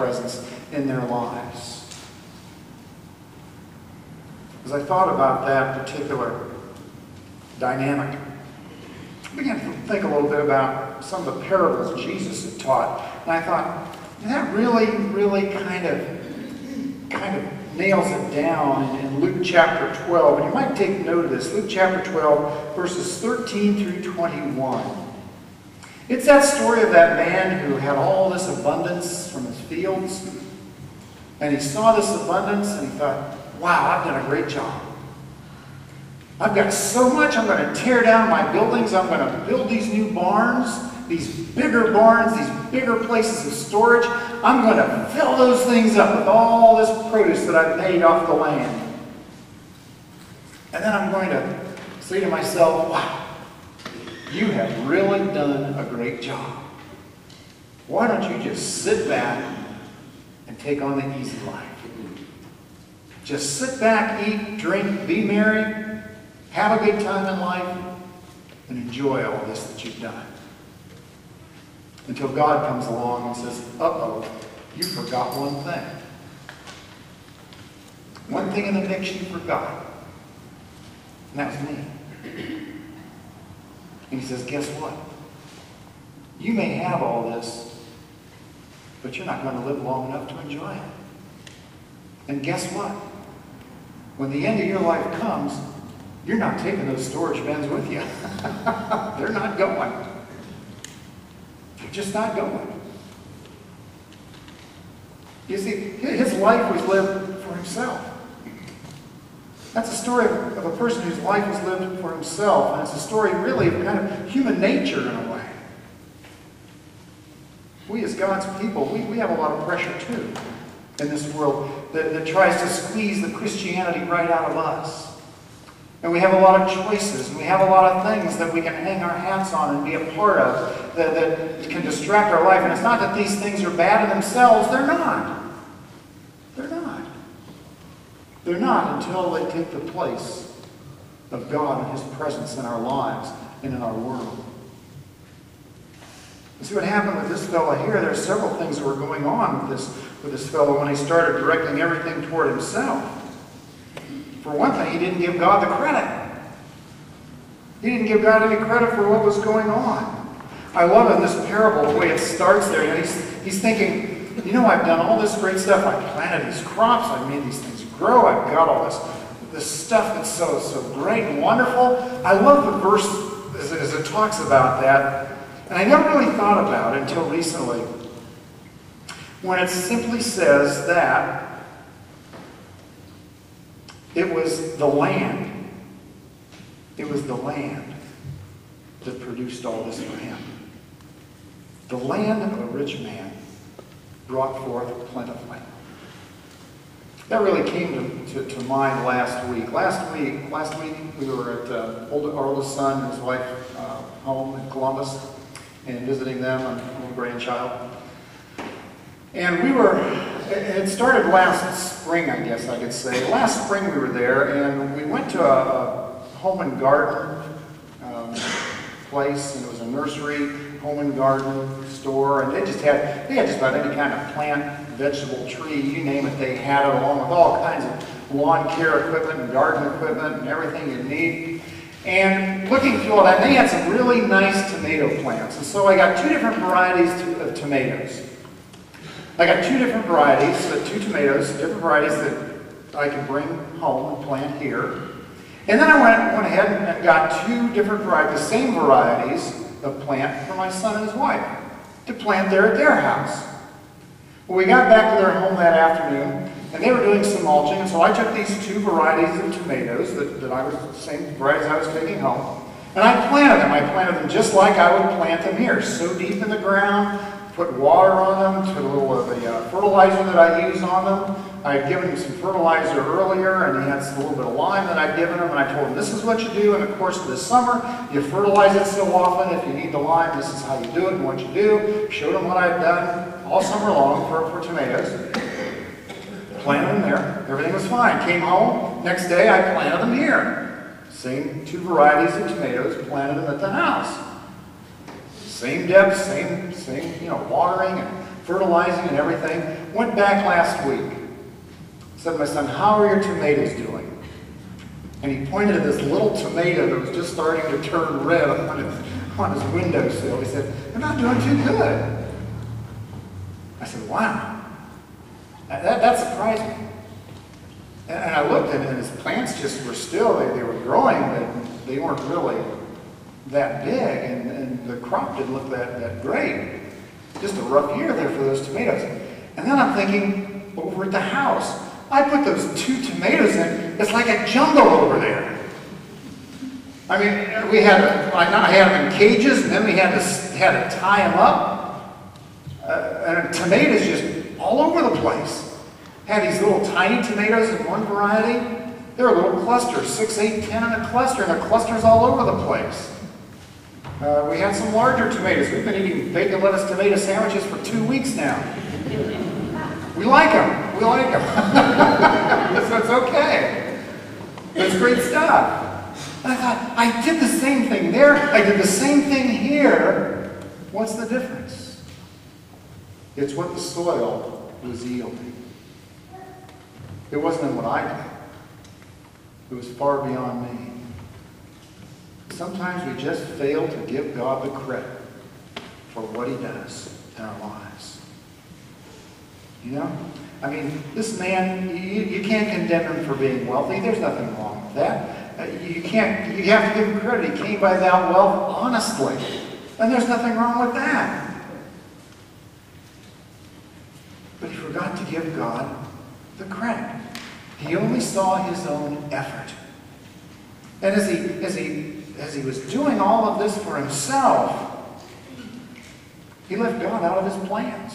presence in their lives. As I thought about that particular dynamic, I began to think a little bit about some of the parables Jesus had taught. And I thought, that really kind of nails it down in Luke chapter 12. And you might take note of this. Luke chapter 12, verses 13 through 21. It's that story of that man who had all this abundance from his fields. And he saw this abundance and he thought, wow, I've done a great job. I've got so much, I'm going to tear down my buildings. I'm going to build these new barns, these bigger places of storage. I'm going to fill those things up with all this produce that I've made off the land. And then I'm going to say to myself, wow, you have really done a great job. Why don't you just sit back and take on the easy life? Just sit back, eat, drink, be merry, have a good time in life, and enjoy all this that you've done. Until God comes along and says, uh-oh, you forgot one thing. One thing in the mix you forgot. And that was me. And he says, guess what? You may have all this, but you're not going to live long enough to enjoy it. And guess what? When the end of your life comes, you're not taking those storage bins with you. They're not going. They're just not going. You see, his life was lived for himself. That's a story of a person whose life was lived for himself. And it's a story really of kind of human nature in a way. We as God's people, we have a lot of pressure too in this world that tries to squeeze the Christianity right out of us. And we have a lot of choices, and we have a lot of things that we can hang our hats on and be a part of that can distract our life. And it's not that these things are bad in themselves. They're not. They're not. They're not until they take the place of God and His presence in our lives and in our world. You see what happened with this fellow here? There are several things that were going on with this fellow when he started directing everything toward himself. For one thing, he didn't give God the credit. He didn't give God any credit for what was going on. I love in this parable the way it starts there. You know, he's thinking, you know, I've done all this great stuff. I planted these crops. I made these things grow. I've got all this stuff that's so great and wonderful. I love the verse as it talks about that. And I never really thought about it until recently, when it simply says that it was the land. It was the land that produced all this for him. The land of a rich man brought forth plentifully. That really came to mind last week. Last week we were at our oldest son and his wife home in Columbus and visiting them, a little grandchild. And it started last spring, I guess I could say. Last spring we were there, and we went to a home and garden place, and it was a nursery, home and garden store, and they had just about any kind of plant, vegetable, tree, you name it, they had it, along with all kinds of lawn care equipment and garden equipment and everything you need. And looking through all that, they had some really nice tomato plants. And so I got two different varieties of tomatoes. I got two different varieties, two tomatoes, different varieties that I can bring home and plant here. And then I went ahead and got two different varieties, the same varieties of plant for my son and his wife to plant there at their house. Well, we got back to their home that afternoon, and they were doing some mulching, and so I took these two varieties of tomatoes that I was, the same varieties I was taking home, and I planted them. I planted them just like I would plant them here, so deep in the ground, put water on them, put a little of the fertilizer that I use on them. I had given him some fertilizer earlier, and he had a little bit of lime that I'd given him, and I told him, this is what you do in the course of the summer. You fertilize it so often. If you need the lime, this is how you do it and what you do. Showed him what I'd done all summer long for tomatoes. Planted them there. Everything was fine. Came home. Next day, I planted them here. Same two varieties of tomatoes, planted them at the house. Same depth, same watering and fertilizing and everything. Went back last week. Said, my son, how are your tomatoes doing? And he pointed at this little tomato that was just starting to turn red on his windowsill. He said, they're not doing too good. I said, wow. That surprised me. And I looked and his plants just were still, they were growing, but they weren't really that big, and the crop didn't look that great. Just a rough year there for those tomatoes. And then I'm thinking, over at the house, I put those 2 tomatoes in, it's like a jungle over there. I mean, I had them in cages, and then we had to tie them up. And tomatoes just all over the place. Had these little tiny tomatoes in one variety. They were little clusters, 6, 8, 10 in a cluster, and the clusters all over the place. We had some larger tomatoes. We've been eating bacon, lettuce, tomato sandwiches for 2 weeks now. We like them. We like them. So it's okay. It's great stuff. And I thought, I did the same thing there. I did the same thing here. What's the difference? It's what the soil was yielding. It wasn't in what I did. It was far beyond me. Sometimes we just fail to give God the credit for what He does in our lives. You know? I mean, this man, you can't condemn him for being wealthy. There's nothing wrong with that. You have to give him credit. He came by that wealth honestly. And there's nothing wrong with that. But he forgot to give God the credit. He only saw his own effort. And as he was doing all of this for himself, he left God out of his plans.